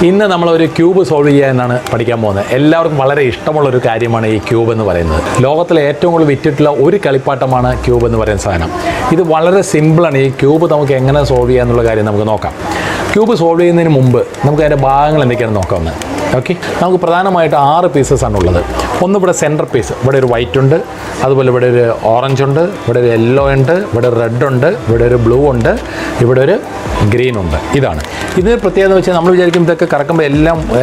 ഇന്ന് നമ്മളൊരു cube solve ചെയ്യുക എന്നാണ് പഠിക്കാൻ പോകുന്നത്. എല്ലാവർക്കും വളരെ ഇഷ്ടമുള്ളൊരു കാര്യമാണ് ഈ ക്യൂബ് എന്ന് പറയുന്നത്. ലോകത്തിലെ ഏറ്റവും കൂടുതൽ വിറ്റിട്ടുള്ള ഒരു കളിപ്പാട്ടമാണ് ക്യൂബ് എന്ന് പറയുന്ന സാധനം. ഇത് വളരെ സിമ്പിളാണ്. ഈ ക്യൂബ് നമുക്ക് എങ്ങനെ സോൾവ് ചെയ്യുക എന്നുള്ള കാര്യം നമുക്ക് നോക്കാം. ക്യൂബ് സോൾവ് ചെയ്യുന്നതിന് മുമ്പ് നമുക്ക് അതിൻ്റെ ഭാഗങ്ങൾ എന്തൊക്കെയാണെന്ന് നോക്കാമെന്ന്. ഓക്കെ, നമുക്ക് പ്രധാനമായിട്ട് 6 പീസസാണ് ഉള്ളത്. ഒന്ന് ഇവിടെ സെൻറ്റർ പീസ്, ഇവിടെ ഒരു വൈറ്റ് ഉണ്ട്, അതുപോലെ ഇവിടെ ഒരു ഓറഞ്ച് ഉണ്ട്, ഇവിടെ ഒരു യെല്ലോ ഉണ്ട്, ഇവിടെ ഒരു റെഡ് ഉണ്ട്, ഇവിടെ ഒരു ബ്ലൂ ഉണ്ട്, ഇവിടെ ഒരു ഗ്രീൻ ഉണ്ട്. ഇതാണ് ഇതിന് പ്രത്യേകത എന്ന് വെച്ചാൽ നമ്മൾ വിചാരിക്കും ഇതൊക്കെ കറക്കുമ്പോൾ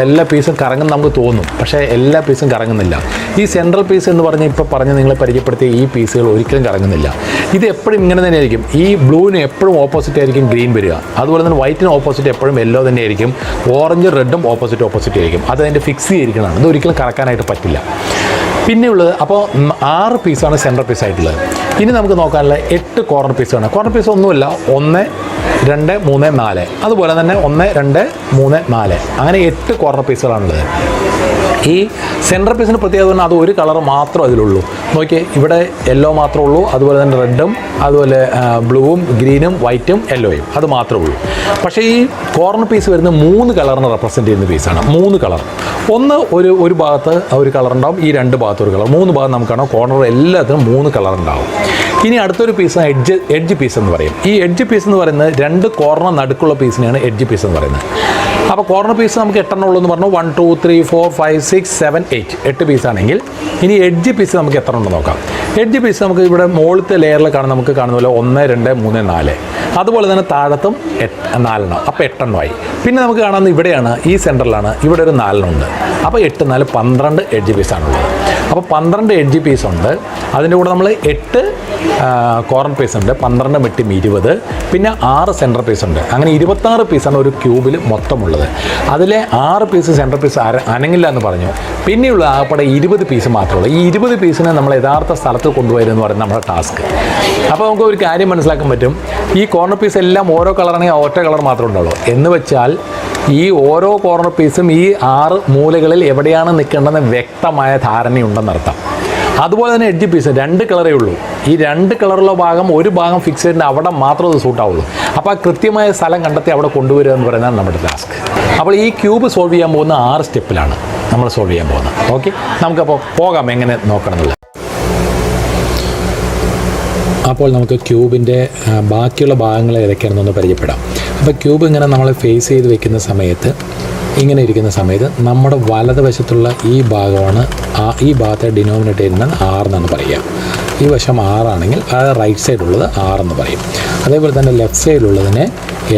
എല്ലാ പീസും കറങ്ങും നമുക്ക് തോന്നും, പക്ഷേ എല്ലാ പീസും കറങ്ങുന്നില്ല. ഈ സെൻട്രൽ പീസ് എന്ന് പറഞ്ഞ് ഇപ്പോൾ പറഞ്ഞ് നിങ്ങളെ പരിചയപ്പെടുത്തിയ ഈ പീസുകൾ ഒരിക്കലും കറങ്ങുന്നില്ല. ഇത് എപ്പോഴും ഇങ്ങനെ തന്നെ ആയിരിക്കും. ഈ ബ്ലൂവിന് എപ്പോഴും ഓപ്പോസിറ്റ് ആയിരിക്കും ഗ്രീൻ വരിക, അതുപോലെ തന്നെ വൈറ്റിന് ഓപ്പോസിറ്റ് എപ്പോഴും യെല്ലോ തന്നെ ആയിരിക്കും, ഓറഞ്ച് റെഡും ഓപ്പോസിറ്റ് ആയിരിക്കും. അത് അതിൻ്റെ ഫിക്സ് ചെയ്തിരിക്കുന്നതാണ്. ഇത് ഒരിക്കലും കറക്കാനായിട്ട് പറ്റില്ല. പിന്നെയുള്ളത് അപ്പോൾ 6 പീസാണ് സെൻട്രൽ പീസ് ആയിട്ടുള്ളത്. ഇനി നമുക്ക് നോക്കാനുള്ള 8 കോർണർ പീസാണ്. കോർണർ പീസ് ഒന്നുമില്ല, 1, 2, 3, 4, അതുപോലെ തന്നെ 1, 2, 3, 4 അങ്ങനെ 8 കോർണർ പീസുകളാണുള്ളത്. ഈ സെൻട്രൽ പീസിന് പ്രത്യേകത പറഞ്ഞാൽ അത് ഒരു കളർ മാത്രം അതിലുള്ളൂ. നോക്കിയേ, ഇവിടെ യെല്ലോ മാത്രമേ ഉള്ളൂ, അതുപോലെ തന്നെ റെഡും, അതുപോലെ ബ്ലൂവും ഗ്രീനും വൈറ്റും യെല്ലോയും, അത് മാത്രമേ ഉള്ളൂ. പക്ഷേ ഈ കോർണർ പീസ് വരുന്ന 3 കളറിനെ റെപ്രസെൻറ്റ് ചെയ്യുന്ന പീസാണ്. 3 കളർ. ഒന്ന് ഒരു ഭാഗത്ത് ഒരു കളർ ഉണ്ടാവും, ഈ 2 ഭാഗത്ത് ഒരു കളർ, 3 ഭാഗം നമുക്ക് കാണാം. കോർണർ എല്ലാത്തിനും 3 കളർ ഉണ്ടാവും. ഇനി അടുത്തൊരു പീസ് എഡ്ജ് പീസ് എന്ന് പറയും. ഈ എഡ്ജ് പീസ് എന്ന് പറയുന്നത് 2 കോർണർ നടുക്കുള്ള പീസിനെയാണ് എഡ്ജ് പീസ് എന്ന് പറയുന്നത്. അപ്പോൾ കോർണർ പീസ് നമുക്ക് 8 ഉള്ളൂ എന്ന് പറഞ്ഞു. 1, 2, 3, 4, 5, 6, 7, 8 പീസാണെങ്കിൽ ഇനി എഡ്ജ് പീസ് നമുക്ക് എത്ര ഉണ്ടെന്ന് നോക്കാം. എഡ്ജ് പീസ് നമുക്ക് ഇവിടെ മുകളിലത്തെ ലെയറിൽ നമുക്ക് കാണുന്ന പോലെ 1, 2, 3, 4, അതുപോലെ തന്നെ താഴത്തും 4 അപ്പോൾ 8 പിന്നെ നമുക്ക് കാണുന്നത് ഇവിടെയാണ്, ഈ സെൻറ്ററിലാണ്, ഇവിടെ ഒരു 4 ഉണ്ട്. അപ്പോൾ 8, 4, 12 എഡ്ജ് പീസാണുള്ളത്. അപ്പോൾ 12 എഡ്ജ് പീസ് ഉണ്ട്. അതിൻ്റെ കൂടെ നമ്മൾ 8 കോർണർ പീസ് ഉണ്ട്, 12 8 20, പിന്നെ 6 സെൻറ്റർ പീസ് ഉണ്ട്. അങ്ങനെ 26 പീസാണ് ഒരു ക്യൂബിൽ മൊത്തമുള്ളത്. അതിലെ 6 പീസ് സെൻറ്റർ പീസ് അനങ്ങില്ല എന്ന് പറഞ്ഞു. പിന്നെയുള്ള ആകപ്പാടെ 20 പീസ് മാത്രമേ ഉള്ളൂ. ഈ 20 പീസിനെ നമ്മൾ യഥാർത്ഥ സ്ഥലത്ത് കൊണ്ടുവരുമെന്ന് പറയുന്നത് നമ്മുടെ ടാസ്ക്. അപ്പോൾ നമുക്ക് ഒരു കാര്യം മനസ്സിലാക്കാൻ പറ്റും, ഈ കോർണർ പീസ് എല്ലാം ഓരോ കളറാണെങ്കിൽ ഒറ്റ കളർ മാത്രമേ ഉണ്ടാവുള്ളൂ. എന്ന് വെച്ചാൽ ഈ ഓരോ കോർണർ പീസും ഈ 6 മൂലകളിൽ എവിടെയാണ് നിൽക്കേണ്ടതെന്ന് വ്യക്തമായ ധാരണയുണ്ടെന്നർത്ഥം. അതുപോലെ തന്നെ എഡ്ജ് പീസ് 2 കളറേ ഉള്ളൂ. ഈ 2 കളറുള്ള ഭാഗം ഒരു ഭാഗം ഫിക്സ് ചെയ്തിട്ട് അവിടെ മാത്രമേ അത് സൂട്ടാവുള്ളൂ. അപ്പോൾ ആ കൃത്യമായ സ്ഥലം കണ്ടെത്തി അവിടെ കൊണ്ടുവരിക എന്ന് പറയുന്നതാണ് നമ്മുടെ ടാസ്ക്. അപ്പോൾ ഈ ക്യൂബ് സോൾവ് ചെയ്യാൻ പോകുന്ന 6 സ്റ്റെപ്പിലാണ് നമ്മൾ സോൾവ് ചെയ്യാൻ പോകുന്നത്. ഓക്കെ, നമുക്കപ്പോൾ പോകാം എങ്ങനെ നോക്കണം എന്നുള്ളത്. അപ്പോൾ നമുക്ക് ക്യൂബിൻ്റെ ബാക്കിയുള്ള ഭാഗങ്ങൾ ഏതൊക്കെയാണെന്നൊന്ന് പരിചയപ്പെടാം. അപ്പോൾ ക്യൂബ് ഇങ്ങനെ നമ്മൾ ഫേസ് ചെയ്ത് വെക്കുന്ന സമയത്ത്, ഇങ്ങനെ ഇരിക്കുന്ന സമയത്ത് നമ്മുടെ വലതുവശത്തുള്ള ഈ ഭാഗമാണ്, ഈ ഭാഗത്തെ ഡിനോമിനേറ്റ് ചെയ്യുന്നത് 6 എന്നാണ് പറയുക. ഈ വശം 6 ആണെങ്കിൽ അത് റൈറ്റ് സൈഡുള്ളത് 6 എന്ന് പറയും. അതേപോലെ തന്നെ ലെഫ്റ്റ് സൈഡിലുള്ളതിനെ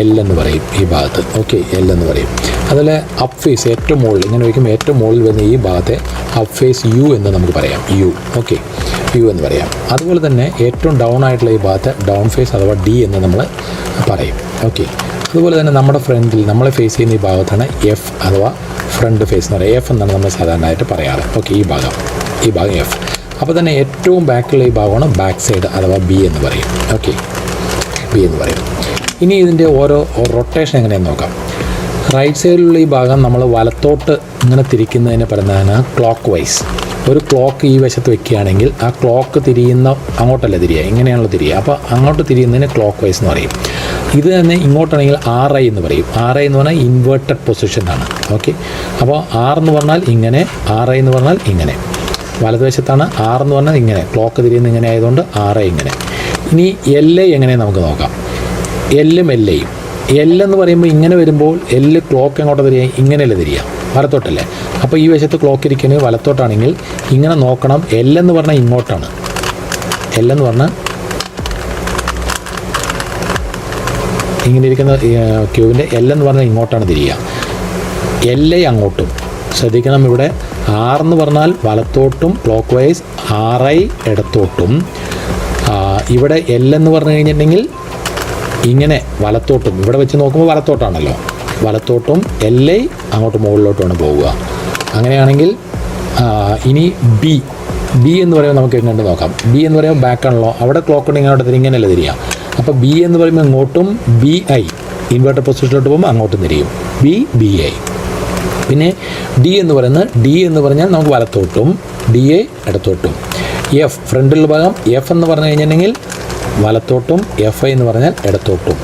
L എന്ന് പറയും. ഈ ഭാഗത്ത് ഓക്കെ L എന്ന് പറയും. അതുപോലെ അപ്പ് ഫേസ് ഏറ്റവും മുകളിൽ ഇങ്ങനെ വയ്ക്കുമ്പോൾ ഏറ്റവും മുകളിൽ വരുന്ന ഈ ഭാഗത്തെ അപ്പ് ഫേസ് U എന്ന് നമുക്ക് പറയാം. ഓക്കെ U എന്ന് പറയാം. അതുപോലെ തന്നെ ഏറ്റവും ഡൗൺ ആയിട്ടുള്ള ഈ ഭാഗത്ത് ഡൗൺ ഫേസ് അഥവാ D എന്ന് നമ്മൾ പറയും. ഓക്കെ, അതുപോലെ തന്നെ നമ്മുടെ ഫ്രണ്ടിൽ നമ്മളെ ഫേസ് ചെയ്യുന്ന ഈ ഭാഗത്താണ് F അഥവാ ഫ്രണ്ട് ഫേസ് എന്ന് പറയുക. F എന്നാണ് നമ്മൾ സാധാരണയായിട്ട് പറയാറ്. ഓക്കെ, ഈ ഭാഗം F. അപ്പോൾ തന്നെ ഏറ്റവും ബാക്കിലുള്ള ഈ ഭാഗമാണ് ബാക്ക് സൈഡ് അഥവാ B എന്ന് പറയും. ഓക്കെ, B എന്ന് പറയും. ഇനി ഇതിൻ്റെ ഓരോ റൊട്ടേഷൻ എങ്ങനെയാണെന്ന് നോക്കാം. റൈറ്റ് സൈഡിലുള്ള ഈ ഭാഗം നമ്മൾ വലത്തോട്ട് ഇങ്ങനെ തിരിക്കുന്നതിന് പറയുന്നതാണ് ക്ലോക്ക് വൈസ്. ഒരു ക്ലോക്ക് ഈ വശത്ത് വെക്കുകയാണെങ്കിൽ ആ ക്ലോക്ക് തിരിയുന്ന അങ്ങോട്ടല്ല തിരിയുക, ഇങ്ങനെയാണല്ലോ തിരിയുക. അപ്പോൾ അങ്ങോട്ട് തിരിയുന്നതിന് ക്ലോക്ക് വൈസ് എന്ന് പറയും. ഇത് തന്നെ ഇങ്ങോട്ടാണെങ്കിൽ RI എന്ന് പറയും. RI എന്ന് പറഞ്ഞാൽ ഇൻവേർട്ടഡ് പൊസിഷനാണ്. ഓക്കെ, അപ്പോൾ R എന്ന് പറഞ്ഞാൽ ഇങ്ങനെ, RI എന്ന് പറഞ്ഞാൽ ഇങ്ങനെ. വലതുവശത്താണ് R എന്ന് പറഞ്ഞാൽ ഇങ്ങനെ, ക്ലോക്ക് തിരിയുന്ന ഇങ്ങനെ ആയതുകൊണ്ട് RI ഇങ്ങനെ. ഇനി LA എങ്ങനെ നമുക്ക് നോക്കാം. Lയും LAയും. L എന്ന് പറയുമ്പോൾ ഇങ്ങനെ വരുമ്പോൾ L ക്ലോക്ക് എങ്ങോട്ട് തിരിയുക, ഇങ്ങനെയല്ലേ തിരിയുക, വലത്തോട്ടല്ലേ. അപ്പോൾ ഈ വശത്ത് ക്ലോക്ക് ഇരിക്കുന്നത് വലത്തോട്ടാണെങ്കിൽ ഇങ്ങനെ നോക്കണം. L എന്ന് പറഞ്ഞാൽ ഇങ്ങോട്ടാണ്. L എന്ന് പറഞ്ഞാൽ ഇങ്ങനെ ഇരിക്കുന്ന ക്യൂവിൻ്റെ L എന്ന് പറഞ്ഞാൽ ഇങ്ങോട്ടാണ് തിരിയുക. LA അങ്ങോട്ടും ശ്രദ്ധിക്കണം. ഇവിടെ R എന്ന് പറഞ്ഞാൽ വലത്തോട്ടും ക്ലോക്ക് വൈസ്, RI ഇടത്തോട്ടും. ഇവിടെ L എന്ന് പറഞ്ഞു കഴിഞ്ഞിട്ടുണ്ടെങ്കിൽ ഇങ്ങനെ വലത്തോട്ടും, ഇവിടെ വെച്ച് നോക്കുമ്പോൾ വലത്തോട്ടാണല്ലോ, വലത്തോട്ടും LA അങ്ങോട്ട് മുകളിലോട്ടുമാണ് പോവുക. അങ്ങനെയാണെങ്കിൽ ഇനി B എന്ന് പറയുമ്പോൾ നമുക്ക് എങ്ങോട്ട് നോക്കാം. B എന്ന് പറയുമ്പോൾ ബാക്കാണല്ലോ, അവിടെ ക്ലോക്ക് ഉണ്ടെങ്കിൽ അങ്ങോട്ട് ഇങ്ങനെയല്ല തിരിയാം. അപ്പോൾ B എന്ന് പറയുമ്പോൾ ഇങ്ങോട്ടും BI ഇൻവേർട്ടർ പൊസിഷനിലോട്ട് പോകുമ്പോൾ അങ്ങോട്ടും തിരിയും. BI. പിന്നെ D എന്ന് പറഞ്ഞാൽ നമുക്ക് വലത്തോട്ടും, DA ഇടത്തോട്ടും. F ഫ്രണ്ടിലുള്ള ഭാഗം F എന്ന് പറഞ്ഞു കഴിഞ്ഞിട്ടുണ്ടെങ്കിൽ വലത്തോട്ടും, FI എന്ന് പറഞ്ഞാൽ ഇടത്തോട്ടും.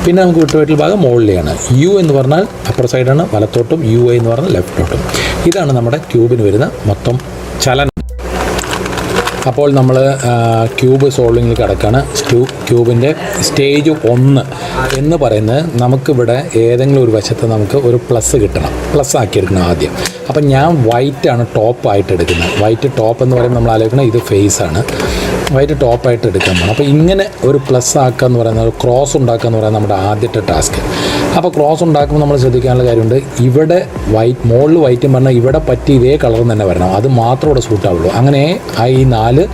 പിന്നെ നമുക്ക് വിട്ടുപോയിട്ടുള്ള ഭാഗം മുകളിലെയാണ്. യു എന്ന് പറഞ്ഞാൽ അപ്പർ സൈഡാണ്, വലത്തോട്ടും യു ഐ എന്ന് പറഞ്ഞാൽ ലെഫ്റ്റോട്ടും. ഇതാണ് നമ്മുടെ ക്യൂബിന് വരുന്ന മൊത്തം ചലനം. അപ്പോൾ നമ്മൾ ക്യൂബ് സോൾവിങ്ങിൽ കിടക്കുകയാണ്. ക്യൂബിൻ്റെ സ്റ്റേജ് 1 എന്ന് പറയുന്നത് നമുക്കിവിടെ ഏതെങ്കിലും ഒരു വശത്ത് നമുക്ക് ഒരു പ്ലസ് കിട്ടണം, പ്ലസ് ആക്കിയെടുക്കണം ആദ്യം. അപ്പം ഞാൻ വൈറ്റാണ് ടോപ്പായിട്ട് എടുക്കുന്നത്. വൈറ്റ് ടോപ്പ് എന്ന് പറയുമ്പോൾ നമ്മൾ ആലോചിക്കണം ഇത് ഫേസാണ്, വൈറ്റ് ടോപ്പായിട്ട് എടുക്കാൻ പോകണം. അപ്പോൾ ഇങ്ങനെ ഒരു പ്ലസ് ആക്കുക എന്ന് പറയുന്നത്, ഒരു ക്രോസ് ഉണ്ടാക്കുക എന്ന് പറയുന്നത് നമ്മുടെ ആദ്യത്തെ ടാസ്ക്. അപ്പോൾ ക്രോസ് ഉണ്ടാക്കുമ്പോൾ നമ്മൾ ശ്രദ്ധിക്കാനുള്ള കാര്യമുണ്ട്, ഇവിടെ വൈറ്റ് മുകളിൽ വൈറ്റും പറഞ്ഞാൽ ഇവിടെ പറ്റി ഇതേ കളർ തന്നെ വരണം, അത് മാത്രം ഇവിടെ സൂട്ടാവുള്ളൂ. അങ്ങനെ ഈ 4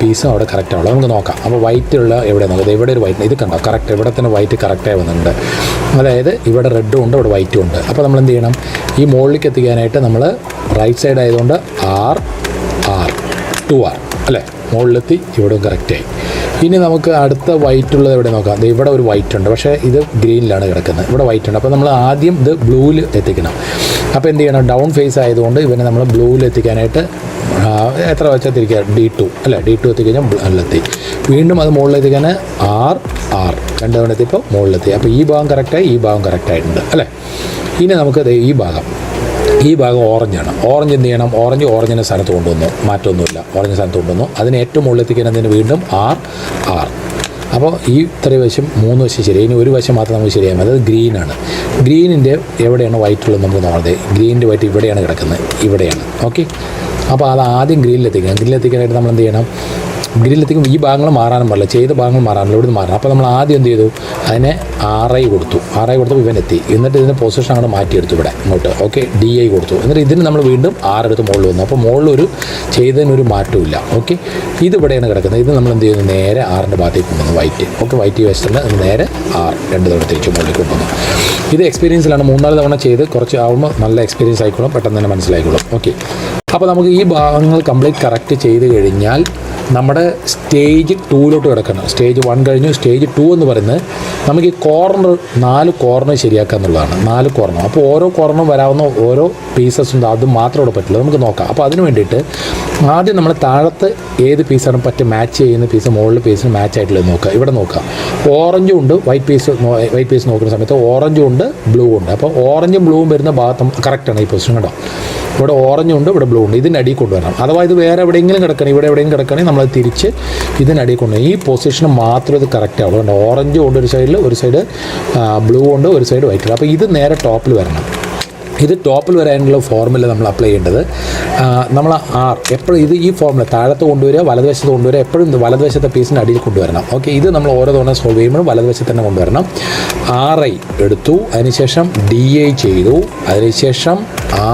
പീസും അവിടെ കറക്റ്റ് ആവുള്ളൂ. നമുക്ക് നോക്കാം. അപ്പോൾ വൈറ്റുള്ള എവിടെ നോക്കാം, ഇവിടെ ഒരു വൈറ്റ്, ഇത് കണ്ടോ കറക്റ്റ്, ഇവിടെ തന്നെ വൈറ്റ് കറക്റ്റായി വന്നിട്ടുണ്ട്. അതായത് ഇവിടെ റെഡും ഉണ്ട്, ഇവിടെ വൈറ്റും ഉണ്ട്. അപ്പോൾ നമ്മൾ എന്ത് ചെയ്യണം, ഈ മുകളിലേക്ക് എത്തിക്കാനായിട്ട് നമ്മൾ റൈറ്റ് സൈഡ് ആയതുകൊണ്ട് R 2R അല്ലേ, മുകളിലെത്തി ഇവിടെയും കറക്റ്റായി. ഇനി നമുക്ക് അടുത്ത വൈറ്റുള്ളത് എവിടെ നോക്കാം. ഇവിടെ ഒരു വൈറ്റ് ഉണ്ട്, പക്ഷേ ഇത് ഗ്രീനിലാണ് കിടക്കുന്നത്, ഇവിടെ വൈറ്റ് ഉണ്ട്. അപ്പോൾ നമ്മൾ ആദ്യം ഇത് ബ്ലൂവിൽ എത്തിക്കണം. അപ്പോൾ എന്ത് ചെയ്യണം, ഡൗൺ ഫേസ് ആയതുകൊണ്ട് ഇവനെ നമ്മൾ ബ്ലൂവിൽ എത്തിക്കാനായിട്ട് എത്ര വെച്ചാൽ തിരിക്കുക, D2 അല്ലേ, D2 എത്തിക്കഴിഞ്ഞാൽ ബ്ലൂവിലെത്തി. വീണ്ടും അത് മുകളിലെത്തിക്കാൻ R 2 തവണ എത്തിയപ്പോൾ മുകളിലെത്തി. അപ്പോൾ ഈ ഭാഗം കറക്റ്റായി, ഈ ഭാഗം കറക്റ്റായിട്ടുണ്ട് അല്ലേ. ഇനി നമുക്ക് ഈ ഭാഗം ഓറഞ്ചാണ്. ഓറഞ്ച് എന്ത് ചെയ്യണം, ഓറഞ്ചിൻ്റെ സ്ഥാനത്ത് കൊണ്ടുവന്നു, മാറ്റമൊന്നുമില്ല, ഓറഞ്ച് സ്ഥാനത്ത് കൊണ്ടുവന്നു. അതിന് ഏറ്റവും മുകളിലെത്തിക്കുന്നതിന് വീണ്ടും R. അപ്പോൾ ഈ ഇത്രയും വശം 3 വശം ശരി. ഇനി ഒരു വശം മാത്രം നമുക്ക് ശരിയാകും, അതായത് ഗ്രീനാണ്. ഗ്രീനിൻ്റെ എവിടെയാണ് വൈറ്റ് ഉള്ളത് നമുക്ക് നോക്കുന്നത്. ഗ്രീനിൻ്റെ വൈറ്റ് ഇവിടെയാണ് കിടക്കുന്നത്, ഇവിടെയാണ്. ഓക്കെ, അപ്പോൾ അത് ആദ്യം ഗ്രീനിലെത്തിക്കാനായിട്ട് നമ്മൾ എന്ത് ചെയ്യണം, ഗ്രില്ലെത്തിക്കും ഈ ഭാഗങ്ങൾ മാറാനും പാടില്ല, ചെയ്ത ഭാഗങ്ങൾ മാറാനില്ല, ഇവിടുന്ന് മാറണം. അപ്പോൾ നമ്മൾ ആദ്യം എന്ത് ചെയ്തു, അതിനെ RI കൊടുത്തു ഇവനെത്തി. എന്നിട്ട് ഇതിൻ്റെ പൊസിഷൻ അങ്ങോട്ട് മാറ്റിയെടുത്തു ഇവിടെ ഇങ്ങോട്ട്. ഓക്കെ, DI കൊടുത്തു. എന്നിട്ട് ഇതിന് നമ്മൾ വീണ്ടും R എടുത്ത് മുകളിൽ വന്നു. അപ്പോൾ മുകളിലൊരു ചെയ്തതിനൊരു മാറ്റമില്ല. ഓക്കെ, ഇതിവിടെയാണ് കിടക്കുന്നത്. ഇത് നമ്മൾ എന്ത് ചെയ്യുന്നു, നേരെ R-ൻ്റെ ഭാഗത്തേക്ക് കൊണ്ടുവന്നു, വൈറ്റ്. ഓക്കെ, വൈറ്റ് വെച്ചിട്ടുണ്ട്, നേരെ R 2 തവണ തിരിച്ചു മുകളിൽ കൊണ്ടുവന്നു. ഇത് എക്സ്പീരിയൻസിലാണ്, 3-4 തവണ ചെയ്ത് കുറച്ച് ആകുമ്പോൾ നല്ല എക്സ്പീരിയൻസ് ആയിക്കോളും, പെട്ടെന്ന് തന്നെ മനസ്സിലായിക്കോളും. ഓക്കെ, അപ്പോൾ നമുക്ക് ഈ ഭാഗങ്ങൾ കംപ്ലീറ്റ് കറക്റ്റ് ചെയ്ത് കഴിഞ്ഞാൽ നമ്മുടെ സ്റ്റേജ് 2 കിടക്കണം. സ്റ്റേജ് 1 കഴിഞ്ഞു. സ്റ്റേജ് 2 എന്ന് പറയുന്നത് നമുക്ക് ഈ 4 കോർണർ ശരിയാക്കുക എന്നുള്ളതാണ്. 4 കോർണർ. അപ്പോൾ ഓരോ കോർണറും വരാവുന്ന ഓരോ പീസസ് ഉണ്ട്, അത് മാത്രം ഇവിടെ പറ്റില്ല, നമുക്ക് നോക്കാം. അപ്പോൾ അതിന് വേണ്ടിയിട്ട് ആദ്യം നമ്മൾ താഴത്ത് ഏത് പീസാണ് മാച്ച് ചെയ്യുന്ന പീസ് മുകളിൽ പീസിന് മാച്ച് ആയിട്ടുള്ളത് നോക്കുക. ഇവിടെ നോക്കുക, ഓറഞ്ചും ഉണ്ട്, വൈറ്റ് പീസ് നോക്കുന്ന സമയത്ത് ഓറഞ്ചും ഉണ്ട്, ബ്ലൂ ഉണ്ട്. അപ്പോൾ ഓറഞ്ചും ബ്ലൂവും വരുന്ന ഭാഗത്തും കറക്റ്റാണ് ഈ പൊസിഷൻ കേട്ടോ. ഇവിടെ ഓറഞ്ചും ഉണ്ട്, ഇവിടെ ബ്ലൂ ഉണ്ട്. ഇതിനടിയിൽ കൊണ്ടുവരണം. അഥവാ ഇത് വേറെ എവിടെയെങ്കിലും കിടക്കണം, ഇവിടെ എവിടെയെങ്കിലും കിടക്കണമെങ്കിൽ നമ്മളത് തിരിച്ച് ഇതിനടിയിൽ കൊണ്ടുവരണം. ഈ പൊസിഷൻ മാത്രം ഇത് കറക്റ്റ് ആവുള്ളൂ. അതുകൊണ്ട് ഓറഞ്ചും ഉണ്ട് ഒരു സൈഡ് ബ്ലൂ ഉണ്ട്, ഒരു സൈഡ് വൈറ്റ് ഉണ്ട്. അപ്പോൾ ഇത് നേരെ ടോപ്പിൽ വരണം. ഇത് ടോപ്പിൽ വരാനുള്ള ഫോർമുല നമ്മൾ അപ്ലൈ ചെയ്യേണ്ടത്, നമ്മൾ എപ്പോഴും ഈ ഫോർമുല താഴത്ത് കൊണ്ടുവരിക, വലതുവശത്ത് കൊണ്ടുവരിക, എപ്പോഴും വലതുവശത്തെ പീസിൻ്റെ അടിയിൽ കൊണ്ടുവരണം. ഓക്കെ, ഇത് നമ്മൾ ഓരോ തവണ സോൾവ് ചെയ്യുമ്പോഴും വലതുവശത്ത് തന്നെ കൊണ്ടുവരണം. RI എടുത്തു, അതിനുശേഷം DI ചെയ്തു, അതിനുശേഷം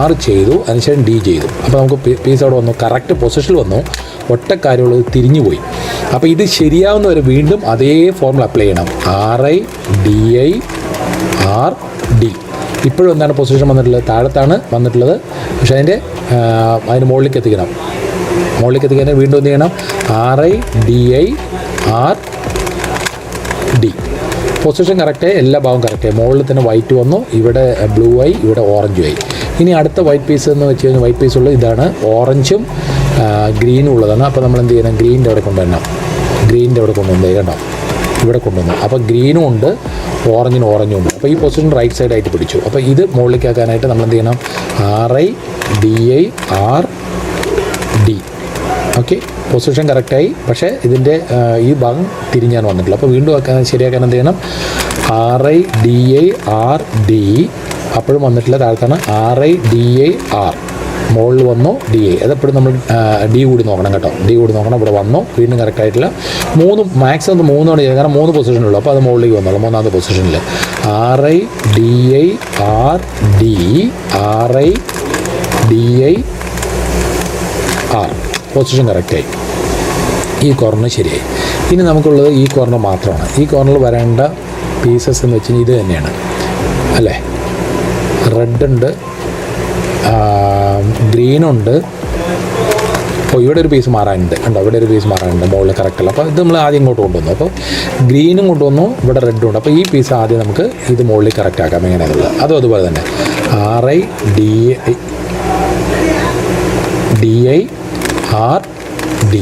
R ചെയ്തു, അതിനുശേഷം D ചെയ്തു. അപ്പോൾ നമുക്ക് പീസ് അവിടെ വന്നു, കറക്റ്റ് പൊസിഷനിൽ വന്നു. ഒറ്റ കാര്യമുള്ളത് തിരിഞ്ഞു പോയി. അപ്പോൾ ഇത് ശരിയാവുന്നവരെ വീണ്ടും അതേ ഫോർമുല അപ്ലൈ ചെയ്യണം. RI DI R D. ഇപ്പോഴും എന്താണ് പൊസിഷൻ വന്നിട്ടുള്ളത്, താഴത്താണ് വന്നിട്ടുള്ളത്. പക്ഷേ അതിന് മുകളിലേക്ക് എത്തിക്കണം. വീണ്ടും എന്ത് ചെയ്യണം, RI DI R D. Position കറക്റ്റായി, എല്ലാ ഭാഗവും കറക്റ്റായി. മുകളിൽ തന്നെ വൈറ്റ് വന്നു, ഇവിടെ ബ്ലൂ ആയി, ഇവിടെ ഓറഞ്ചും ആയി. ഇനി അടുത്ത വൈറ്റ് പീസ് എന്ന് വെച്ച് കഴിഞ്ഞാൽ വൈറ്റ് പീസ് ഉള്ളത് ഇതാണ്, ഓറഞ്ചും ഗ്രീനും ഉള്ളതാണ്. അപ്പോൾ നമ്മൾ എന്ത് ചെയ്യണം, ഗ്രീനിൻ്റെ അവിടെ കൊണ്ടുവരണം. കണ്ടോ, ഇവിടെ കൊണ്ടുവന്നു. അപ്പോൾ ഗ്രീനും ഉണ്ട്, ഓറഞ്ചും ഉണ്ട്. അപ്പോൾ ഈ പൊസിഷൻ റൈറ്റ് സൈഡായിട്ട് പിടിച്ചു. അപ്പോൾ ഇത് മുകളിലേക്ക് ആക്കാനായിട്ട് നമ്മൾ എന്ത് ചെയ്യണം, RI DI R D. Okay, position കറക്റ്റായി. പക്ഷേ ഇതിൻ്റെ ഈ ഭാഗം തിരിഞ്ഞാണ് വന്നിട്ടുള്ളത്. അപ്പോൾ വീണ്ടും ശരിയാക്കാൻ എന്ത് ചെയ്യണം, RI DI R D. അപ്പോഴും വന്നിട്ടില്ല, താഴത്താണ് RI DI R. മുകളിൽ വന്നു DI. അതെപ്പോഴും നമ്മൾ D കൂടി നോക്കണം കേട്ടോ, ഇവിടെ വന്നു, വീണ്ടും കറക്റ്റായിട്ടില്ല. മാക്സിമം 3 തവണ ചെയ്ത്, കാരണം 3 പൊസിഷനുള്ളൂ. അപ്പോൾ അത് മുകളിലേക്ക് വന്നോളൂ, 3ാമത്തെ പൊസിഷനിൽ RI DI R D RI DI R. Position കറക്റ്റായി, ഈ കോർണർ ശരിയായി. ഇനി നമുക്കുള്ളത് ഈ കോർണർ മാത്രമാണ്. ഈ കോർണറിൽ വരേണ്ട പീസസ് എന്ന് വെച്ച് കഴിഞ്ഞാൽ ഇത് തന്നെയാണ് അല്ലേ. റെഡ് ഉണ്ട്, ഗ്രീനുണ്ട്. അപ്പോൾ ഇവിടെ ഒരു പീസ് മാറാനുണ്ട് കണ്ടോ, മുകളിൽ കറക്റ്റല്ല. അപ്പോൾ ഇത് നമ്മൾ ആദ്യം ഇങ്ങോട്ട് കൊണ്ടുവന്നു. അപ്പോൾ ഗ്രീനും കൊണ്ടുവന്നു, ഇവിടെ റെഡും ഉണ്ട്. അപ്പോൾ ഈ പീസ് ആദ്യം നമുക്ക് ഇത് മുകളിൽ കറക്റ്റ് ആക്കാം എങ്ങനെയാണുള്ളത്. അതുപോലെ തന്നെ RI DI R D.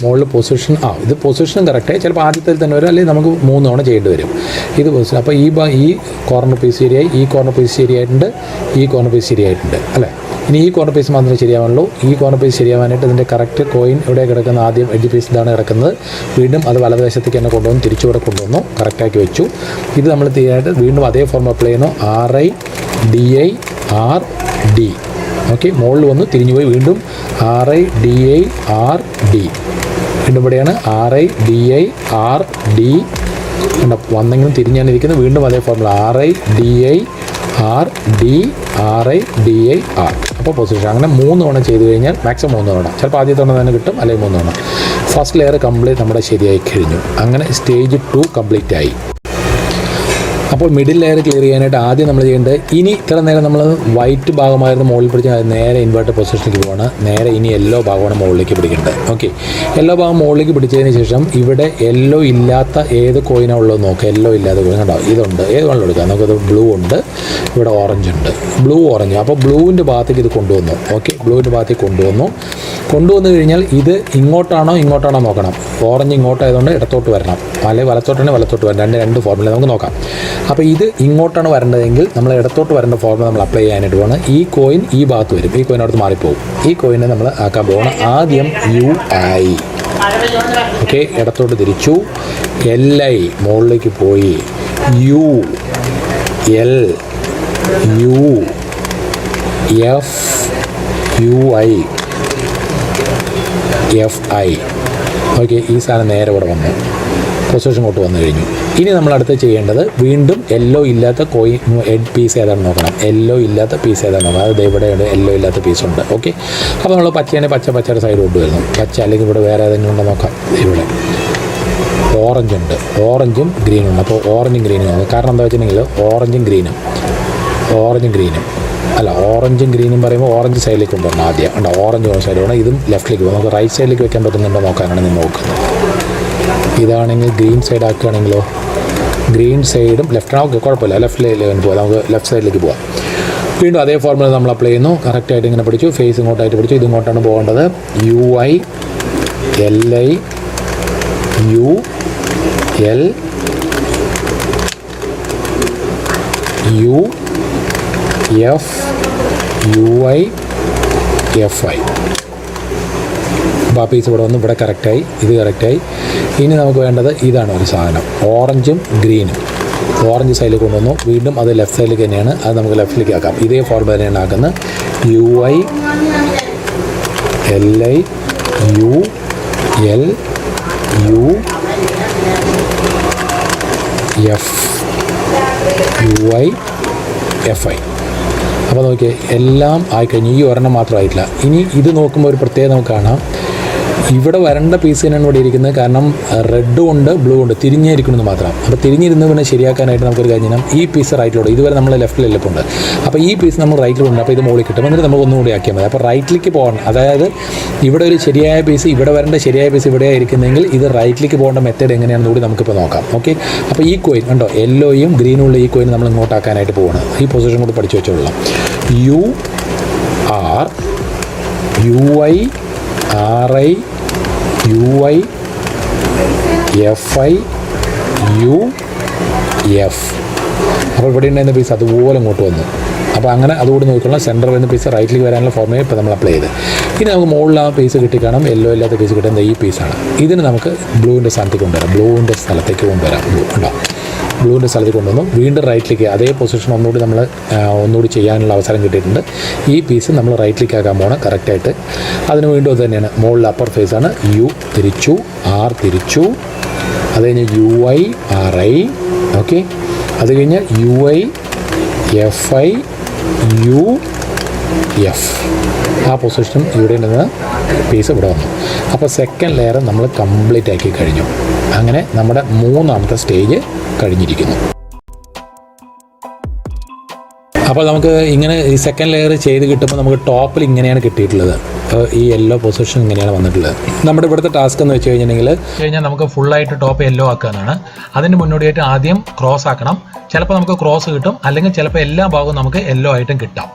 മുകളിൽ പൊസിഷൻ ഇത് പൊസിഷനും കറക്റ്റായി ചിലപ്പോൾ ആദ്യത്തിൽ തന്നെ വരും, അല്ലെങ്കിൽ നമുക്ക് 3 തവണ ചെയ്യേണ്ടി വരും. ഇത് പൊസിഷൻ. അപ്പോൾ ഈ കോർണർ പീസ് ശരിയായി, ഈ കോർണർ പീസ് ശരിയായിട്ടുണ്ട്, ഈ കോർണർ പീസ് ശരിയായിട്ടുണ്ട് അല്ലേ. ഇനി ഈ കോർണർ പീസ് മാത്രമേ ശരിയാവാനുള്ളൂ. ഈ കോർണർ പീസ് ശരിയാവാനായിട്ട് ഇതിൻ്റെ കറക്റ്റ് കോയിൻ ഇവിടെ കിടക്കുന്ന ആദ്യം എഡ്ജ് പീസ് ഇതാണ് കിടക്കുന്നത്. വീണ്ടും അത് വലതുവശത്തേക്ക് തന്നെ കൊണ്ടുവന്നു, തിരിച്ചുകൂടെ കൊണ്ടുവന്നു, കറക്റ്റാക്കി വെച്ചു. ഇത് നമ്മൾ തീരായിട്ട് വീണ്ടും അതേ ഫോർമുല അപ്ലൈ ചെയ്യുന്നു. RI DI RD. ഓക്കെ, മുകളിൽ വന്നു തിരിഞ്ഞു പോയി, വീണ്ടും RI DI RD. വീണ്ടും ഇവിടെയാണ് RI DI RD. വന്നെങ്കിലും തിരിഞ്ഞാണ് ഇരിക്കുന്നത്. വീണ്ടും അതേ formula RI DI RD RI DI R. അപ്പോൾ പൊസിഷൻ അങ്ങനെ 3 തവണ ചെയ്ത് കഴിഞ്ഞാൽ മാക്സിമം 3 തവണ, ചിലപ്പോൾ ആദ്യ തവണ തന്നെ കിട്ടും, അല്ലെങ്കിൽ 3 തവണ. ഫസ്റ്റ് ലെയർ കംപ്ലീറ്റ് നമ്മുടെ ശരിയായി കഴിഞ്ഞു. അങ്ങനെ സ്റ്റേജ് 2 കംപ്ലീറ്റ് ആയി. അപ്പോൾ മിഡിൽ ലെയർ ക്ലിയർ ചെയ്യാനായിട്ട് ആദ്യം നമ്മൾ ചെയ്യേണ്ടത്, ഇനി ഇത്ര നേരം നമ്മൾ വൈറ്റ് ഭാഗമായിരുന്നു മുകളിൽ പിടിച്ച് നേരെ ഇൻവേർട്ടർ പൊസിഷനിലേക്ക് പോവാണ്. നേരെ ഇനി യെല്ലോ ഭാഗമാണ് മുകളിലേക്ക് പിടിക്കേണ്ടത്. ഓക്കെ, യെല്ലോ ഭാഗം മുകളിലേക്ക് പിടിച്ചതിന് ശേഷം ഇവിടെ യെല്ലോ ഇല്ലാത്ത ഏത് കോയിനാണ് ഉള്ളത് നോക്കുക. യെല്ലോ ഇല്ലാത്ത കോയിൻ ഉണ്ടാവും, ഇതുണ്ട്, ഏത് വേണമെങ്കിലും എടുക്കാം. നമുക്കത് ബ്ലൂ ഉണ്ട്, ഇവിടെ ഓറഞ്ച് ഉണ്ട്, ബ്ലൂ ഓറഞ്ച്. അപ്പോൾ ബ്ലൂവിൻ്റെ ഭാഗത്തേക്ക് ഇത് കൊണ്ടുവന്നു. ഓക്കെ, ബ്ലൂവിൻ്റെ ഭാഗത്തേക്ക് കൊണ്ടുവന്നു കഴിഞ്ഞാൽ ഇത് ഇങ്ങോട്ടാണോ നോക്കണം. ഓറഞ്ച് ഇങ്ങോട്ടായതുകൊണ്ട് ഇടത്തോട്ട് വരണം, അല്ലെങ്കിൽ വലത്തോട്ടാണെങ്കിൽ വലത്തോട്ട് വരണം. രണ്ട് ഫോർമുല നമുക്ക് നോക്കാം. അപ്പോൾ ഇത് ഇങ്ങോട്ടാണ് വരേണ്ടതെങ്കിൽ നമ്മൾ ഇടത്തോട്ട് വരേണ്ട ഫോർമുല നമ്മൾ അപ്ലൈ ചെയ്യാനായിട്ട് പോകണം. ഈ കോയിൻ ഈ ഭാഗത്ത് വരും, ഈ കോയിൻ അടുത്ത് മാറിപ്പോകും. ഈ കോയിനെ നമ്മൾ ആക്കാൻ പോകണം. ആദ്യം UI. ഓക്കെ, ഇടത്തോട്ട് തിരിച്ചു. LI മുകളിലേക്ക് പോയി. U L U F UI FI. Okay, ഈ സാധനം നേരെ ഇവിടെ വന്നു, പൊസിഷൻ കൊണ്ട് വന്നു കഴിഞ്ഞു. ഇനി നമ്മൾ അടുത്ത് ചെയ്യേണ്ടത് വീണ്ടും യെല്ലോ ഇല്ലാത്ത കോയിൻ എഡ് പീസ് ഏതാണെന്ന് നോക്കണം. യെല്ലോ ഇല്ലാത്ത പീസ് ഏതാണെന്ന് നോക്കണം. അത് ഇവിടെയുണ്ട്, യെല്ലോ ഇല്ലാത്ത പീസുണ്ട്. ഓക്കെ, അപ്പോൾ നമ്മൾ പച്ചയുടെ സൈഡ് കൊണ്ടുവരുന്നു. പച്ച അല്ലെങ്കിൽ ഇവിടെ വേറെ ഏതെങ്കിലും ഉണ്ടോ നോക്കാം. ഇവിടെ ഓറഞ്ച് ഉണ്ട്, ഓറഞ്ചും ഗ്രീനും ഉണ്ട്. അപ്പോൾ ഓറഞ്ചും ഗ്രീനും ആണ്. കാരണം എന്താ വെച്ചിട്ടുണ്ടെങ്കിൽ ഓറഞ്ചും ഗ്രീനും പറയുമ്പോൾ ഓറഞ്ച് സൈഡിലേക്ക് കൊണ്ടുവരണം ആദ്യം. ഉണ്ടോ, ഓറഞ്ച് സൈഡ് വേണം. ഇതും ലെഫ്റ്റിലേക്ക് പോകും. നമുക്ക് റൈറ്റ് സൈഡിലേക്ക് വെക്കാൻ പറ്റുന്നുണ്ടോ നോക്കാനാണ് നിങ്ങൾ നോക്കുന്നത്. ഇതാണെങ്കിൽ ഗ്രീൻ സൈഡ് ആക്കുകയാണെങ്കിലോ, ഗ്രീൻ സൈഡും ലെഫ്റ്റ് ഓക്കെ കുഴപ്പമില്ല, ലെഫ്റ്റിലേക്ക് പോകാം. നമുക്ക് ലെഫ്റ്റ് സൈഡിലേക്ക് പോകാം. വീണ്ടും അതേ ഫോർമുല നമ്മൾ അപ്ലൈ ചെയ്യുന്നു. കറക്റ്റായിട്ട് ഇങ്ങനെ പിടിച്ചു, ഫേസ് ഇങ്ങോട്ടായിട്ട് പിടിച്ചു. ഇതിങ്ങോട്ടാണ് പോകേണ്ടത്. UI LI U L U F UI FI. അപ്പോൾ ആ പീസ് ഇവിടെ വന്നു, ഇവിടെ കറക്റ്റായി, ഇത് കറക്റ്റായി. ഇനി നമുക്ക് വേണ്ടത് ഇതാണ് ഒരു സാധനം, ഓറഞ്ചും ഗ്രീനും. ഓറഞ്ച് സൈഡിൽ കൊണ്ടുവന്നു, വീണ്ടും അത് ലെഫ്റ്റ് സൈഡിലേക്ക് തന്നെയാണ്. അത് നമുക്ക് ലെഫ്റ്റിലേക്ക് ആക്കാം. ഇതേ ഫോർമുല തന്നെയാണ് ആക്കുന്നത്. UI LI U L U F UI FI. അപ്പോൾ നോക്കിയേ, എല്ലാം ആയിക്കഴിഞ്ഞു. ഈ ഒരെണ്ണം മാത്രമായിട്ടില്ല. ഇനി ഇത് നോക്കുമ്പോൾ ഒരു പ്രത്യേകത നമുക്ക് കാണാം. ഇവിടെ വരേണ്ട പീസ് തന്നെയാണ് ഇവിടെ ഇരിക്കുന്നത്. കാരണം റെഡും ഉണ്ട് ബ്ലൂ ഉണ്ട്, തിരിഞ്ഞിരിക്കുന്നത് മാത്രം. അപ്പോൾ തിരിഞ്ഞിരുന്ന് പിന്നെ ശരിയാക്കാനായിട്ട് നമുക്കൊരു കാര്യം ചെയ്യണം. ഈ പീസ് റൈറ്റിലോട്ട്, ഇതുവരെ നമ്മൾ ലെഫ്റ്റിൽ എല്ലപ്പുണ്ട്. അപ്പോൾ ഈ പീസ് നമ്മൾ റൈറ്റിലുണ്ട്. അപ്പോൾ ഇത് മുകളിൽ കിട്ടും. എന്നിട്ട് നമ്മൾ ഒന്നുകൂടി ആക്കിയാൽ മതി. അപ്പോൾ റൈറ്റിലേക്ക് പോകണം. അതായത് ഇവിടെ ഒരു ശരിയായ പീസ്, ഇവിടെ വരേണ്ട ശരിയായ പീസ് ഇവിടെയാണ് ഇരിക്കുന്നതെങ്കിൽ ഇത് റൈറ്റിലേക്ക് പോകേണ്ട മെത്തേഡ് എങ്ങനെയാണെന്ന് കൂടി നമുക്കിപ്പോൾ നോക്കാം. ഓക്കെ, അപ്പോൾ ഈ കോയിൻ ഉണ്ടോ, യെല്ലോയും ഗ്രീനും ഉള്ള ഈ കോയിൻ നമ്മൾ ഇങ്ങോട്ടാക്കാനായിട്ട് പോകണം. ഈ പൊസിഷൻ കൂടി പഠിച്ചു വെച്ചോളാം. UR UI RI UI FI UF. അപ്പോൾ ഇവിടെ ഉണ്ടായിരുന്ന പീസ് അതുപോലെ ഇങ്ങോട്ട് വന്നു. അപ്പോൾ അങ്ങനെ അതുകൂടി നോക്കണം. സെൻറ്റർ വരുന്ന പീസ് റൈറ്റിലേക്ക് വരാനുള്ള ഫോർമുല ഇപ്പോൾ നമ്മൾ അപ്ലൈ ചെയ്ത്. ഇനി നമുക്ക് മുകളിൽ ആ പീസ് കിട്ടിക്കാണും. യെല്ലോ ഇല്ലാത്ത പീസ് കിട്ടുന്നത് ഈ പീസാണ്. ഇതിന് നമുക്ക് ബ്ലൂവിൻ്റെ സ്ഥാനത്തേക്ക് കൊണ്ടുവരാം. ബ്ലൂവിൻ്റെ സ്ഥലത്തേക്ക് കൊണ്ടുവന്നു. വീണ്ടും റൈറ്റിലേക്ക് അതേ പൊസിഷൻ ഒന്നുകൂടി ചെയ്യാനുള്ള അവസരം കിട്ടിയിട്ടുണ്ട്. ഈ പീസ് നമ്മൾ റൈറ്റിലേക്ക് ആക്കാൻ പോകണം കറക്റ്റായിട്ട്. അതിന് വീണ്ടും അത് തന്നെയാണ്. മുകളിൽ അപ്പർ ഫേസാണ്. U തിരിച്ചു, R തിരിച്ചു, അത് കഴിഞ്ഞ് UI RI. ഓക്കെ, അത് കഴിഞ്ഞ് UI FI UF. ആ പൊസിഷനും ഇവിടെ നിന്ന് പീസ് ഇവിടെ വന്നു. അപ്പോൾ സെക്കൻഡ് ലെയർ നമ്മൾ കംപ്ലീറ്റ് ആക്കി കഴിഞ്ഞു. അങ്ങനെ നമ്മുടെ 3ാമത്തെ സ്റ്റേജ് കഴിഞ്ഞിരിക്കുന്നു. അപ്പോൾ നമുക്ക് ഇങ്ങനെ ഈ സെക്കൻഡ് ലെയർ ചെയ്ത് കിട്ടുമ്പോൾ നമുക്ക് ടോപ്പിൽ ഇങ്ങനെയാണ് കിട്ടിയിട്ടുള്ളത്. ഈ യെല്ലോ പൊസിഷൻ ഇങ്ങനെയാണ് വന്നിട്ടുള്ളത്. നമ്മുടെ ഇവിടുത്തെ ടാസ്ക് എന്ന് വെച്ച് കഴിഞ്ഞാൽ നമുക്ക് ഫുള്ളായിട്ട് ടോപ്പ് യെല്ലോ ആക്കാനാണ്. അതിന് മുന്നോടിയായിട്ട് ആദ്യം ക്രോസ് ആക്കണം. ചിലപ്പോൾ നമുക്ക് ക്രോസ് കിട്ടും, അല്ലെങ്കിൽ ചിലപ്പോൾ എല്ലാ ഭാഗവും നമുക്ക് യെല്ലോ ആയിട്ടും കിട്ടാം.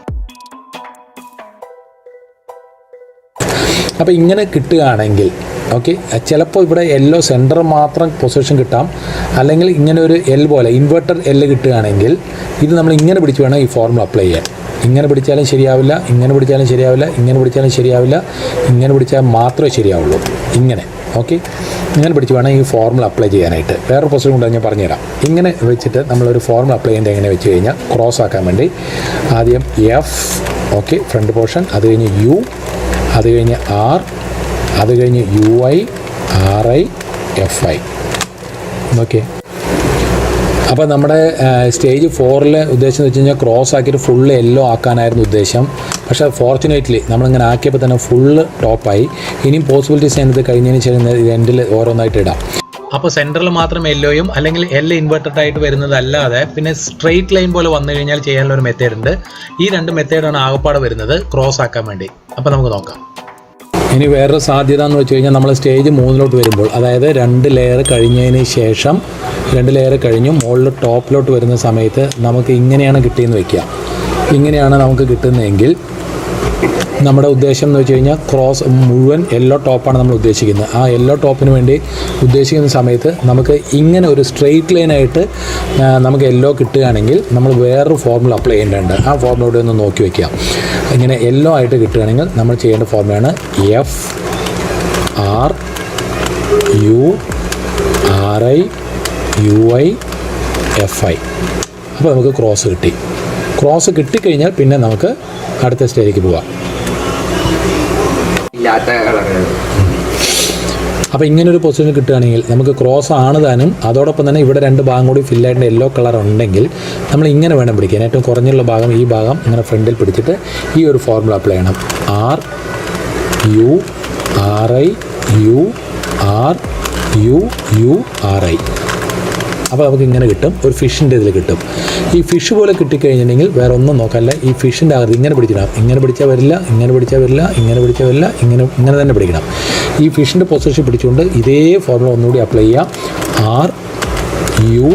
അപ്പോൾ ഇങ്ങനെ കിട്ടുകയാണെങ്കിൽ ഓക്കെ. ചിലപ്പോൾ ഇവിടെ യെല്ലോ സെൻറ്റർ മാത്രം പൊസിഷൻ കിട്ടാം, അല്ലെങ്കിൽ ഇങ്ങനെ ഒരു എൽ പോലെ ഇൻവെർട്ടർ എൽ കിട്ടുകയാണെങ്കിൽ ഇത് നമ്മൾ ഇങ്ങനെ പിടിച്ച് വേണം ഈ ഫോർമുല അപ്ലൈ ചെയ്യാൻ. ഇങ്ങനെ പിടിച്ചാലും ശരിയാവില്ല, ഇങ്ങനെ പിടിച്ചാലും ശരിയാവില്ല, ഇങ്ങനെ പിടിച്ചാലും ശരിയാവില്ല, ഇങ്ങനെ പിടിച്ചാൽ മാത്രമേ ശരിയാവുള്ളൂ. ഇങ്ങനെ ഓക്കെ, ഇങ്ങനെ പിടിച്ച് വേണം ഈ ഫോർമുല അപ്ലൈ ചെയ്യാനായിട്ട്. വേറൊരു പൊസിഷൻ കൊണ്ട് ഞാൻ പറഞ്ഞുതരാം. ഇങ്ങനെ വെച്ചിട്ട് നമ്മളൊരു ഫോർമുല അപ്ലൈ ചെയ്യേണ്ടത് എങ്ങനെ വെച്ച് കഴിഞ്ഞാൽ ക്രോസ് ആക്കാൻ വേണ്ടി ആദ്യം എഫ്, ഓക്കെ, ഫ്രണ്ട് പോർഷൻ, അത് കഴിഞ്ഞ് യു, അത് കഴിഞ്ഞ് ആർ, അത് കഴിഞ്ഞ് U I, R I, F I. Okay. അപ്പോൾ നമ്മുടെ സ്റ്റേജ് 4 ഉദ്ദേശം എന്ന് വെച്ച് കഴിഞ്ഞാൽ ക്രോസ് ആക്കിയിട്ട് ഫുള്ള് യെല്ലോ ആക്കാനായിരുന്നു ഉദ്ദേശം. പക്ഷേ ഫോർച്ചുനേറ്റ്ലി നമ്മളിങ്ങനെ ആക്കിയപ്പോൾ തന്നെ ഫുള്ള് ടോപ്പായി. ഇനിയും പോസിബിലിറ്റീസ് ഞാനിത് കഴിഞ്ഞതിന് ശേഷം എൻഡിൽ ഓരോന്നായിട്ട് ഇടാം. അപ്പോൾ സെൻറ്ററിൽ മാത്രം യെല്ലോയും അല്ലെങ്കിൽ എല്ലാം ഇൻവെർട്ടഡ് ആയിട്ട് വരുന്നതല്ലാതെ പിന്നെ സ്ട്രെയിറ്റ് ലൈൻ പോലെ വന്നു കഴിഞ്ഞാൽ ചെയ്യാനുള്ള ഒരു മെത്തേഡ് ഉണ്ട്. ഈ 2 മെത്തേഡാണ് ആകപ്പാടെ വരുന്നത് ക്രോസ് ആക്കാൻ വേണ്ടി. അപ്പോൾ നമുക്ക് നോക്കാം. ഇനി വേറൊരു സാധ്യത എന്ന് വെച്ച് കഴിഞ്ഞാൽ നമ്മൾ സ്റ്റേജ് 3 വരുമ്പോൾ, അതായത് 2 ലെയർ കഴിഞ്ഞതിന് ശേഷം 2 ലെയർ കഴിഞ്ഞു മുകളിൽ ടോപ്പിലോട്ട് വരുന്ന സമയത്ത് നമുക്ക് ഇങ്ങനെയാണ് കിട്ടിയെന്ന് വയ്ക്കുക. ഇങ്ങനെയാണ് നമുക്ക് കിട്ടുന്നതെങ്കിൽ നമ്മുടെ ഉദ്ദേശം എന്ന് വെച്ച് കഴിഞ്ഞാൽ ക്രോസ് മുഴുവൻ യെല്ലോ ടോപ്പാണ് നമ്മൾ ഉദ്ദേശിക്കുന്നത്. ആ യെല്ലോ ടോപ്പിന് വേണ്ടി ഉദ്ദേശിക്കുന്ന സമയത്ത് നമുക്ക് ഇങ്ങനെ ഒരു സ്ട്രെയിറ്റ് ലൈനായിട്ട് നമുക്ക് യെല്ലോ കിട്ടുകയാണെങ്കിൽ നമ്മൾ വേറൊരു ഫോർമുല അപ്ലൈ ചെയ്യേണ്ടതുണ്ട്. ആ ഫോർമുലയുടെ ഒന്ന് നോക്കി വയ്ക്കുക. ഇങ്ങനെ യെല്ലോ ആയിട്ട് കിട്ടുകയാണെങ്കിൽ നമ്മൾ ചെയ്യേണ്ട ഫോർമുലയാണ് F R U R I U I F I. അപ്പോൾ നമുക്ക് ക്രോസ് കിട്ടി. ക്രോസ് കിട്ടിക്കഴിഞ്ഞാൽ പിന്നെ നമുക്ക് അടുത്ത സ്റ്റേജിലേക്ക് പോവാം. അപ്പോൾ ഇങ്ങനൊരു പൊസിഷൻ കിട്ടുകയാണെങ്കിൽ നമുക്ക് ക്രോസ് ആണ് താനും, അതോടൊപ്പം തന്നെ ഇവിടെ 2 ഭാഗം കൂടി ഫില്ലായിട്ട് യെല്ലോ കളർ ഉണ്ടെങ്കിൽ നമ്മൾ ഇങ്ങനെ വേണം പിടിക്കാൻ. ഏറ്റവും കുറഞ്ഞുള്ള ഭാഗം ഈ ഭാഗം ഇങ്ങനെ ഫ്രണ്ടിൽ പിടിച്ചിട്ട് ഈ ഒരു ഫോർമുല അപ്ലൈ ചെയ്യണം. R U R I you are you U R I. അപ്പോൾ നമുക്ക് ഇങ്ങനെ കിട്ടും, ഒരു ഫിഷിൻ്റെ ഇതിൽ കിട്ടും. ഈ ഫിഷ് പോലെ കിട്ടിക്കഴിഞ്ഞിട്ടുണ്ടെങ്കിൽ വേറെ ഒന്നും നോക്കാനില്ല, ഈ ഫിഷിൻ്റെ ആകൃതി ഇങ്ങനെ പിടിക്കണം. ഇങ്ങനെ പിടിച്ചാൽ വരില്ല, ഇങ്ങനെ പിടിച്ചാൽ വരില്ല, ഇങ്ങനെ പിടിച്ചാൽ വരില്ല, ഇങ്ങനെ തന്നെ പിടിക്കണം. ഈ ഫിഷിൻ്റെ പൊസിഷൻ പിടിച്ചുകൊണ്ട് ഇതേ ഫോർമുല ഒന്നുകൂടി അപ്ലൈ ചെയ്യാം. R U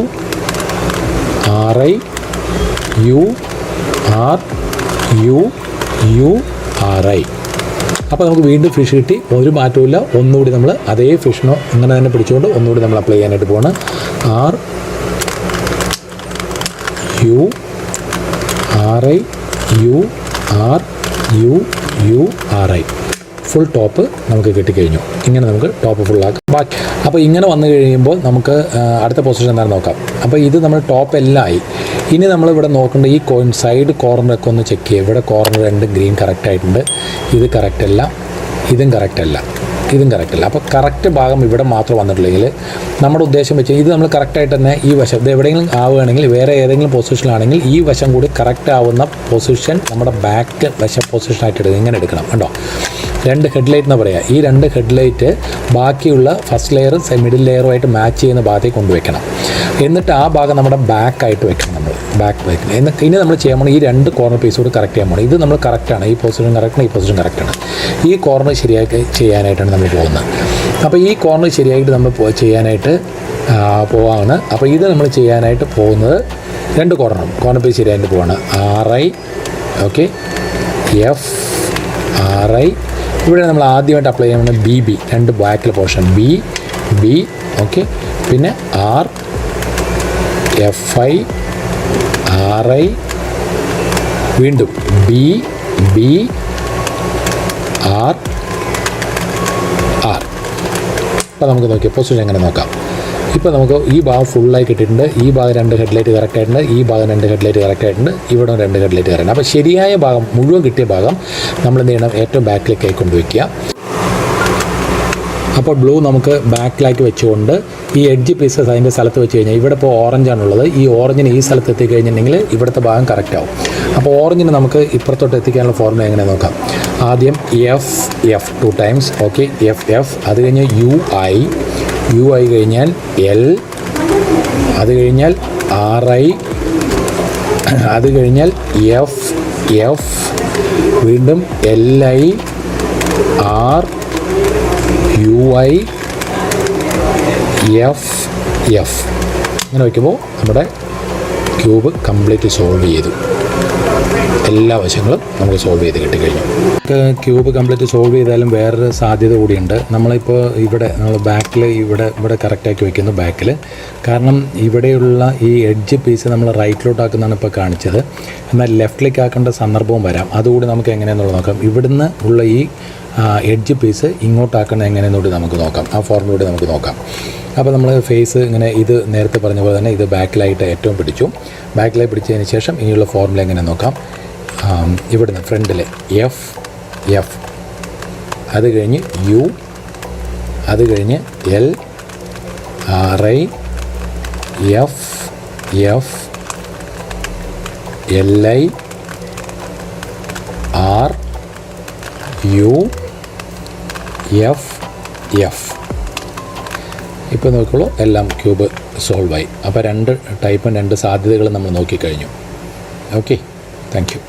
R I you are you U R I. അപ്പോൾ നമുക്ക് വീണ്ടും ഫിഷ് കിട്ടി, ഒരു മാറ്റമില്ല. ഒന്നുകൂടി നമ്മൾ അതേ ഫിഷിനോ ഇങ്ങനെ തന്നെ പിടിച്ചുകൊണ്ട് ഒന്നുകൂടി നമ്മൾ അപ്ലൈ ചെയ്യാനായിട്ട് പോവാണ്. R U R I you are you U R I. Full top നമുക്ക് കിട്ടിക്കഴിഞ്ഞു. ഇങ്ങനെ നമുക്ക് ടോപ്പ് ഫുള്ളാക്കാം. ബാക്കി അപ്പോൾ ഇങ്ങനെ വന്നു കഴിയുമ്പോൾ നമുക്ക് അടുത്ത പൊസിഷൻ എന്താണെന്ന് നോക്കാം. അപ്പോൾ ഇത് നമ്മൾ ടോപ്പ് എല്ലാം ആയി. ഇനി നമ്മളിവിടെ നോക്കേണ്ട ഈ സൈഡ് കോർണറൊക്കെ ഒന്ന് ചെക്ക് ചെയ്യുക. ഇവിടെ കോർണർ 2 ഗ്രീൻ കറക്റ്റ് ആയിട്ടുണ്ട്, ഇത് കറക്റ്റ് അല്ല, ഇതും കറക്റ്റ് അല്ല, ഇതും കറക്റ്റ് അല്ല. അപ്പോൾ കറക്റ്റ് ഭാഗം ഇവിടെ മാത്രം വന്നിട്ടില്ലെങ്കിൽ നമ്മുടെ ഉദ്ദേശം വെച്ച് ഇത് നമ്മൾ കറക്റ്റായിട്ട് തന്നെ ഈ വശം ഇത് എവിടെയെങ്കിലും ആവുകയാണെങ്കിൽ വേറെ ഏതെങ്കിലും പൊസിഷനിലാണെങ്കിൽ ഈ വശം കൂടി കറക്റ്റ് ആവുന്ന പൊസിഷൻ നമ്മുടെ ബാക്ക് വശം പൊസിഷനായിട്ട് എടുക്കുക. ഇങ്ങനെ എടുക്കണം. കണ്ടോ, 2 ഹെഡ്ലൈറ്റ് എന്ന് പറയാം. ഈ 2 ഹെഡ്ലൈറ്റ് ബാക്കിയുള്ള ഫസ്റ്റ് ലെയർ മിഡിൽ ലെയറുമായിട്ട് മാച്ച് ചെയ്യുന്ന ഭാഗത്തേക്ക് കൊണ്ടുവയ്ക്കണം. എന്നിട്ട് ആ ഭാഗം നമ്മുടെ ബാക്കായിട്ട് വെക്കണം. നമ്മൾ ബാക്ക് വയ്ക്കണം. എന്നിട്ട് ഇനി നമ്മൾ ചെയ്യാൻ പോകണം ഈ 2 കോർണർ പീസ് കൂടി കറക്റ്റ് ചെയ്യാൻ പോകണം. ഇത് നമ്മൾ കറക്റ്റാണ്, ഈ പൊസിഷൻ കറക്റ്റാണ്, ഈ പൊസിഷൻ കറക്റ്റാണ്. ഈ കോർണർ ശരിയാക്കി ചെയ്യാനായിട്ടാണ് നമ്മൾ പോകുന്നത്. അപ്പോൾ ഈ കോർണർ ശരിയായിട്ട് നമ്മൾ ചെയ്യാനായിട്ട് പോവാണ്. അപ്പോൾ ഇത് നമ്മൾ ചെയ്യാനായിട്ട് പോകുന്നത് 2 കോർണർ പീസ് ശരിയായിട്ട് പോവാണ്. R I, okay, F R I. ഇവിടെ നമ്മൾ ആദ്യമായിട്ട് അപ്ലൈ ചെയ്യുന്നത് ബി ബി, 2 ബാക്കിലെ പോർഷൻ ബി ബി, ഓക്കെ. പിന്നെ R F I R I, വീണ്ടും ബി ബി ആർ ആർ. അപ്പോൾ നമുക്ക് നോക്കിയാൽ പൊസിഷൻ എങ്ങനെ നോക്കാം. ഇപ്പോൾ നമുക്ക് ഈ ഭാഗം ഫുള്ളായി കിട്ടിയിട്ടുണ്ട്. ഈ ഭാഗം 2 ഹെഡ്ലൈറ്റ് കറക്റ്റ് ആയിട്ടുണ്ട്, ഈ ഭാഗം 2 ഹെഡ്ലൈറ്റ് കറക്റ്റ് ആയിട്ടുണ്ട്, ഇവിടെ 2 ഹെഡ്ലൈറ്റ് കറക്റ്റ്. അപ്പോൾ ശരിയായ ഭാഗം മുഴുവൻ കിട്ടിയ ഭാഗം നമ്മൾ എന്ത് ചെയ്യണം, ഏറ്റവും ബാക്കിലേക്കായി കൊണ്ടുവയ്ക്കുക. അപ്പോൾ ബ്ലൂ നമുക്ക് ബാക്കിലേക്ക് വെച്ചുകൊണ്ട് ഈ എഡ്ജ് പീസസ് അതിൻ്റെ സ്ഥലത്ത് വെച്ച് കഴിഞ്ഞാൽ ഇവിടെ ഇപ്പോൾ ഓറഞ്ചാണുള്ളത്. ഈ ഓറഞ്ചിന് ഈ സ്ഥലത്ത് എത്തിക്കഴിഞ്ഞിട്ടുണ്ടെങ്കിൽ ഇവിടുത്തെ ഭാഗം കറക്റ്റ് ആവും. അപ്പോൾ ഓറഞ്ചിന് നമുക്ക് ഇപ്പുറത്തോട്ട് എത്തിക്കാനുള്ള ഫോർമുല എങ്ങനെ നോക്കാം. ആദ്യം F F 2 times, okay, F F. അത് കഴിഞ്ഞ് യു ഐ കഴിഞ്ഞാൽ എൽ, അത് കഴിഞ്ഞാൽ ആർ ഐ, അത് കഴിഞ്ഞാൽ എഫ് എഫ്, വീണ്ടും L I are you I F F. ഇങ്ങനെ വയ്ക്കുമ്പോൾ നമ്മുടെ ക്യൂബ് കംപ്ലീറ്റ് സോൾവ് ചെയ്തു. എല്ലാ വശങ്ങളും നമുക്ക് സോൾവ് ചെയ്ത് കിട്ടിക്കഴിഞ്ഞു. ക്യൂബ് കംപ്ലീറ്റ് സോൾവ് ചെയ്താലും വേറൊരു സാധ്യത കൂടിയുണ്ട്. നമ്മളിപ്പോൾ നമ്മൾ ബാക്കിൽ ഇവിടെ കറക്റ്റാക്കി വയ്ക്കുന്നു ബാക്കിൽ. കാരണം ഇവിടെയുള്ള ഈ എഡ്ജ് പീസ് നമ്മൾ റൈറ്റിലോട്ടാക്കുന്നതാണ് ഇപ്പോൾ കാണിച്ചത്. എന്നാൽ ലെഫ്റ്റിലേക്ക് ആക്കേണ്ട സന്ദർഭവും വരാം. അതുകൂടി നമുക്ക് എങ്ങനെയാണെന്നുള്ളത് നോക്കാം. ഇവിടുന്ന് ഉള്ള ഈ എഡ്ജ് പീസ് ഇങ്ങോട്ടാക്കുന്നത് എങ്ങനെയെന്നുകൂടി നമുക്ക് നോക്കാം. ആ ഫോർമുലൂടെ നമുക്ക് നോക്കാം. അപ്പോൾ നമ്മൾ ഫേസ് ഇങ്ങനെ ഇത് നേരത്തെ പറഞ്ഞ പോലെ തന്നെ ഇത് ബാക്കിലായിട്ട് ഏറ്റവും പിടിച്ചു. ബാക്കിലായി പിടിച്ചതിന് ശേഷം ഇനിയുള്ള ഫോർമുല എങ്ങനെ നോക്കാം. ഇവിടുന്ന് ഫ്രണ്ടിൽ എഫ്, അത് കഴിഞ്ഞ് യു, അത് കഴിഞ്ഞ് L, RI, F, LI, R, U, F. ഇപ്പോൾ നോക്കുള്ളൂ എല്ലാം ക്യൂബ് സോൾവായി. അപ്പോൾ 2 ടൈപ്പും 2 സാധ്യതകളും നമ്മൾ നോക്കിക്കഴിഞ്ഞു. Okay, thank you.